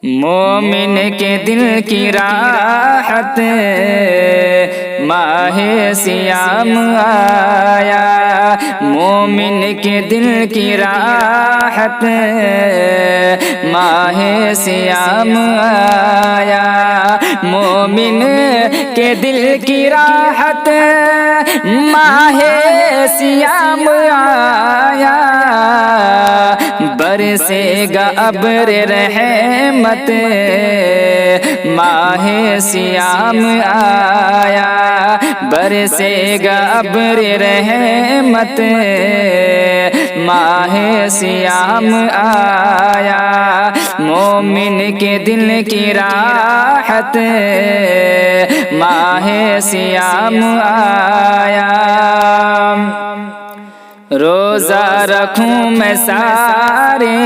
مومن کے دل کی راحت ماہ صیام آیا، مومن کے دل کی راحت ماہ صیام آیا، مومن کے دل کی راحت ماہ صیام آیا، برسے گا ابر رحمت ماہ صیام آیا، برسے گا ابر رحمت ماہ صیام آیا، مومن کے دل کی راحت ماہ صیام آیا۔ روزہ رکھوں میں سارے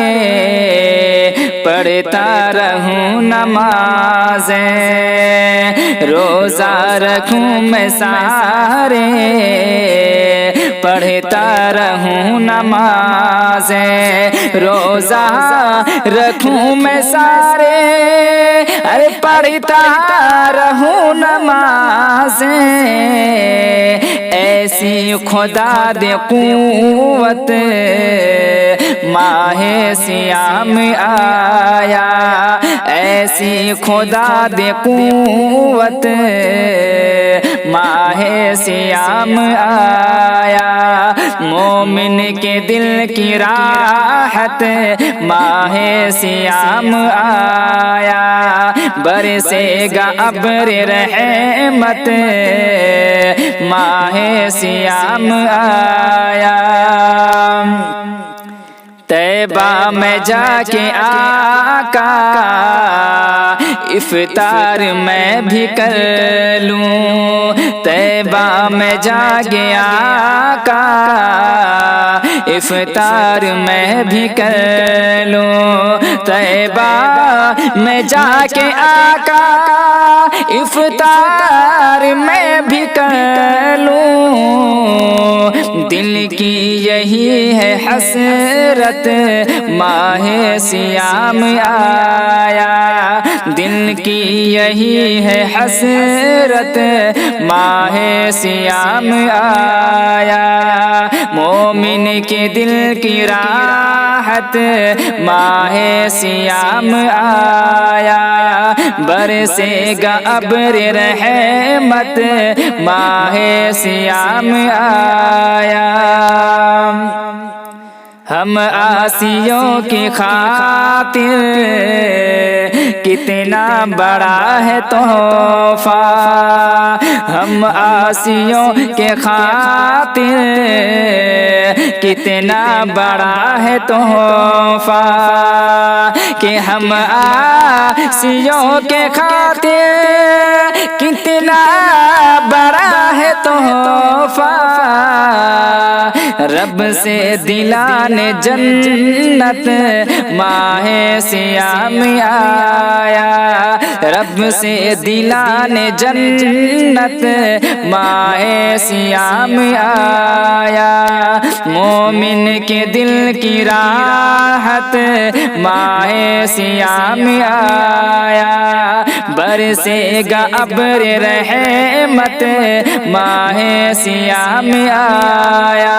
پڑھتا رہوں نمازیں، روزہ رکھوں میں سارے پڑھتا رہوں نمازیں، روزہ رکھوں میں سارے ارے پڑھتا رہوں نمازیں، ایسی خدا دے قوت ماہ صیام آیا، ایسی خدا دے قوت ماہ صیام آیا، مومن کے دل کی راحت ماہ صیام آیا، برسے گا ابر رحمت ماہ صیام آیا، طیبہ میں جا کے آقا افطار میں بھی کر لوں، طیبہ میں جا کے آقا افطار میں بھی کر لوں، طیبہ میں جا کے آقا افطار میں بھی کر لوں، دل کی یہی ہے حسرت ماہ صیام آیا، دل کی یہی ہے حسرت ماہ صیام آیا، مومن کے دل کی راحت ماہ صیام آیا، برسے گا ابر رحمت ماہ صیام آیا، ہم عاصیوں کی خاطر کتنا بڑا ہے تحفہ، ہم عاصیوں کے خاطر کتنا بڑا ہے تحفہ، کہ ہم عاصیوں کے خاطر کتنا بڑا ہے تحفہ، رب سے دلانے جنت ماہ صیام آیا، رب سے دلانے جنت ماہ صیام آیا، مومن کے دل کی راحت ماہ صیام آیا، برسے گا ابر رحمت ماہ صیام آیا،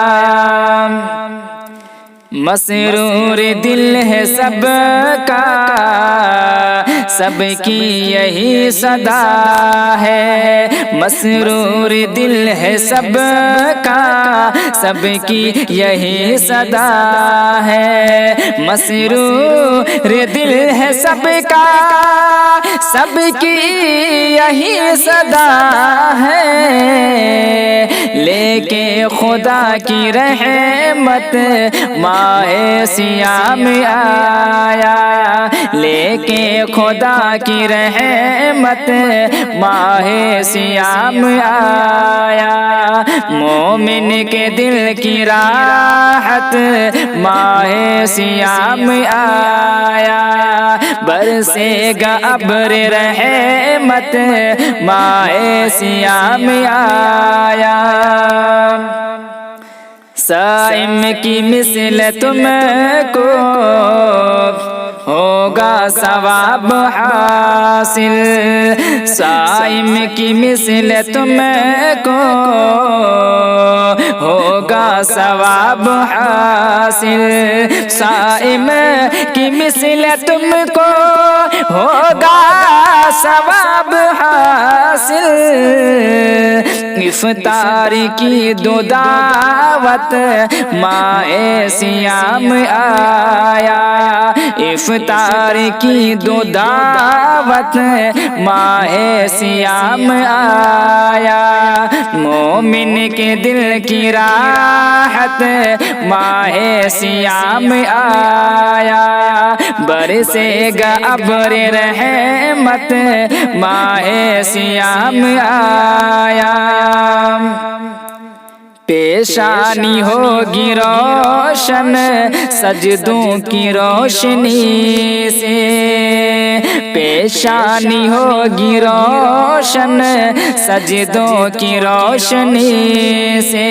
مسرور دل ہے سب کا، سب کی یہی صدا ہے، مسرور دل ہے سب کا، سب کی یہی صدا ہے، مسرور دل ہے سب کا، سب کی یہی صدا ہے، لے کے خدا کی رحمت ماہ صیام آیا، لے کے خدا کی رحمت ماہ صیام آیا، مومن کے دل کی راحت ماہ صیام آیا، برسے گا ابر رحمت ماہ صیام آیا، صائم کی مثل تم کو ہوگا ثواب حاصل، صائم کی مثل تم کو ہوگا ثواب حاصل، صائم کی مثل تم کو ہوگا ثواب حاصل، افطار کی دو دعوت ماہ صیام آیا، افطار کی دو دعوت ماہ صیام آیا، مومن کے دل کی راحت ماہ صیام آیا، برسے گا ابر رحمت ماہ صیام آیا، پیشانی ہوگی روشن سجدوں کی روشنی سے، پیشانی ہوگی روشن سجدوں کی روشنی سے،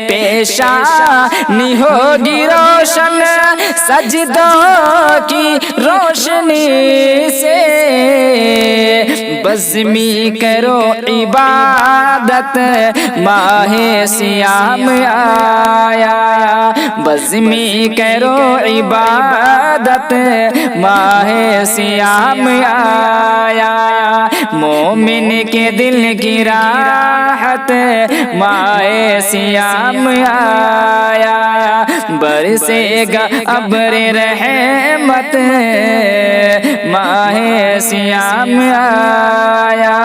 پیشانی ہوگی روشن سجدوں کی روشنی سے، بزمی کرو عبادت ماہ صیام آیا، بزمی کرو عبادت ماہ صیام آیا، مومن کے دل کی راحت ماہ صیام آیا، برسے گا ابر رحمت ماہ صیام آیا۔